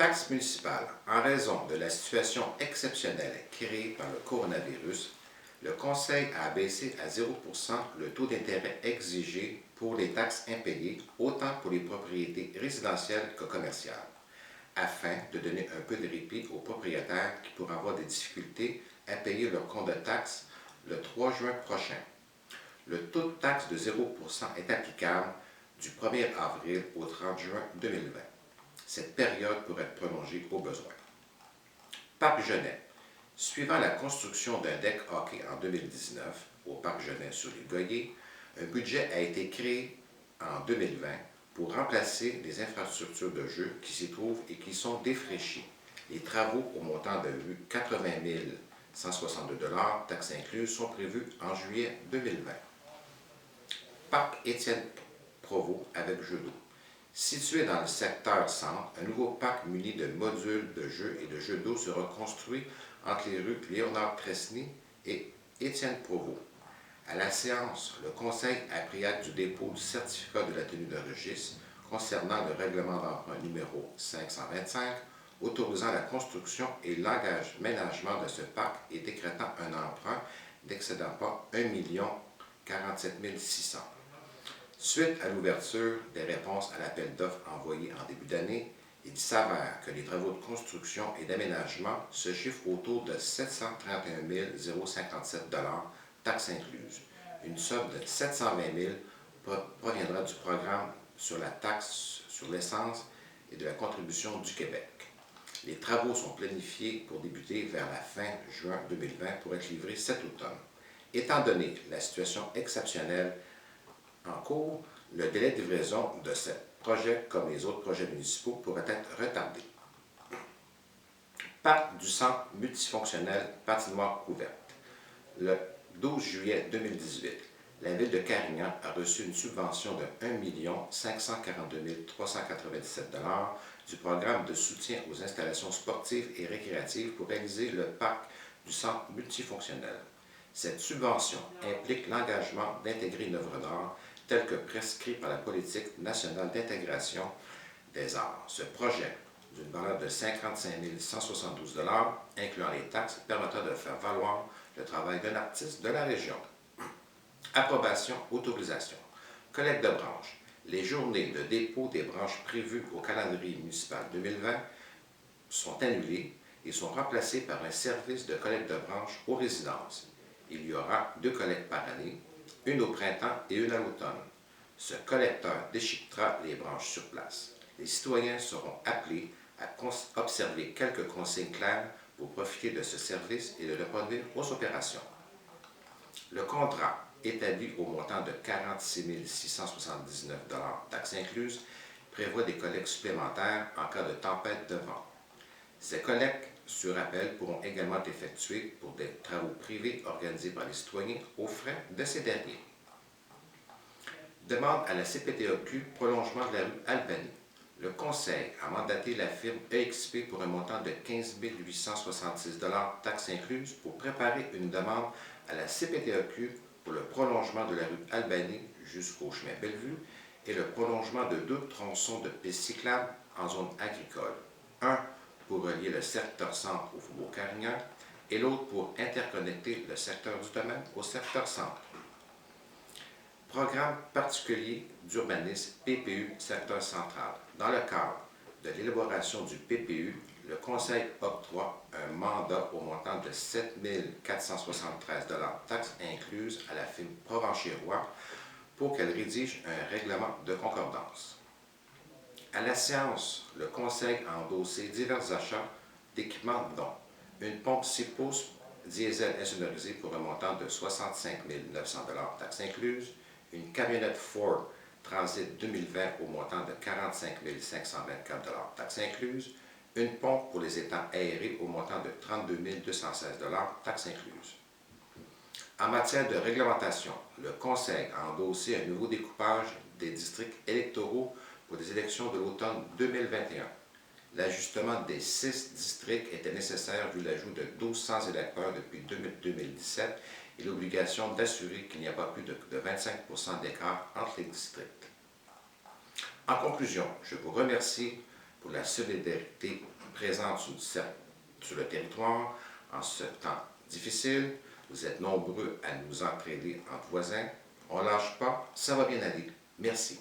Taxe municipale. En raison de la situation exceptionnelle créée par le coronavirus, le Conseil a abaissé à 0% le taux d'intérêt exigé pour les taxes impayées, autant pour les propriétés résidentielles que commerciales, afin de donner un peu de répit aux propriétaires qui pourraient avoir des difficultés à payer leur compte de taxes le 3 juin prochain. Le taux de taxe de 0% est applicable du 1er avril au 30 juin 2020. Cette période pourrait être prolongée au besoin. Parc Genet. Suivant la construction d'un deck hockey en 2019 au Parc Genet sur les Goyers, un budget a été créé en 2020 pour remplacer les infrastructures de jeu qui s'y trouvent et qui sont défraîchies. Les travaux au montant de 80 162 $, taxes incluses, sont prévus en juillet 2020. Parc Étienne Provost avec jeux d'eau. Situé dans le secteur centre, un nouveau parc muni de modules de jeux et de jeux d'eau sera construit entre les rues Léonard-Tresny et Étienne Provost. À la séance, le Conseil a pris acte du dépôt du certificat de la tenue de registre concernant le règlement d'emprunt numéro 525, autorisant la construction et l'engagement de ce parc et décrétant un emprunt n'excédant pas 1 047 600 $. Suite à l'ouverture des réponses à l'appel d'offres envoyé en début d'année, il s'avère que les travaux de construction et d'aménagement se chiffrent autour de 731 057 $, taxes incluses. Une somme de 720 000 proviendra du programme sur la taxe sur l'essence et de la contribution du Québec. Les travaux sont planifiés pour débuter vers la fin juin 2020 pour être livrés cet automne. Étant donné la situation exceptionnelle en cours, le délai de livraison de ce projet, comme les autres projets municipaux, pourrait être retardé. Parc du centre multifonctionnel patinoire couverte. Le 12 juillet 2018, la ville de Carignan a reçu une subvention de 1 542 397 $ du programme de soutien aux installations sportives et récréatives pour réaliser le parc du centre multifonctionnel. Cette subvention implique l'engagement d'intégrer une œuvre d'art telle que prescrit par la politique nationale d'intégration des arts. Ce projet, d'une valeur de 55 172 $, incluant les taxes, permettra de faire valoir le travail d'un artiste de la région. Approbation, autorisation. Collecte de branches. Les journées de dépôt des branches prévues au calendrier municipal 2020 sont annulées et sont remplacées par un service de collecte de branches aux résidences. Il y aura 2 collectes par année, une au printemps et une à l'automne. Ce collecteur déchiquetera les branches sur place. Les citoyens seront appelés à observer quelques consignes claires pour profiter de ce service et de le produire aux opérations. Le contrat, établi au montant de 46 679 $, taxes incluses, prévoit des collectes supplémentaires en cas de tempête de vent. Ces collectes sur appel pourront également être effectuées pour des travaux privés organisés par les citoyens aux frais de ces derniers. Demande à la CPTAQ prolongement de la rue Albany. Le Conseil a mandaté la firme EXP pour un montant de 15 866 $, taxes incluses, pour préparer une demande à la CPTAQ pour le prolongement de la rue Albany jusqu'au chemin Bellevue et le prolongement de 2 tronçons de pistes cyclables en zone agricole. Un pour relier le secteur centre au Faubourg Carignan et l'autre pour interconnecter le secteur du domaine au secteur centre. Programme particulier d'urbanisme PPU secteur central. Dans le cadre de l'élaboration du PPU, le Conseil octroie un mandat au montant de 7 473 $, taxes incluses, à la firme Provencher-Roy pour qu'elle rédige un règlement de concordance. À la séance, le Conseil a endossé divers achats d'équipements dont une pompe 6 pouces diesel insonorisée pour un montant de 65 900 $, taxes incluses, une camionnette Ford Transit 2020 au montant de 45 524 $, taxes incluses, une pompe pour les étangs aérés au montant de 32 216 $, taxes incluses. En matière de réglementation, le Conseil a endossé un nouveau découpage des districts électoraux pour les élections de l'automne 2021. L'ajustement des 6 districts était nécessaire vu l'ajout de 1200 électeurs depuis 2017 et l'obligation d'assurer qu'il n'y a pas plus de 25 % d'écart entre les districts. En conclusion, je vous remercie pour la solidarité présente sur le territoire en ce temps difficile. Vous êtes nombreux à nous entraider entre voisins. On ne lâche pas, ça va bien aller. Merci.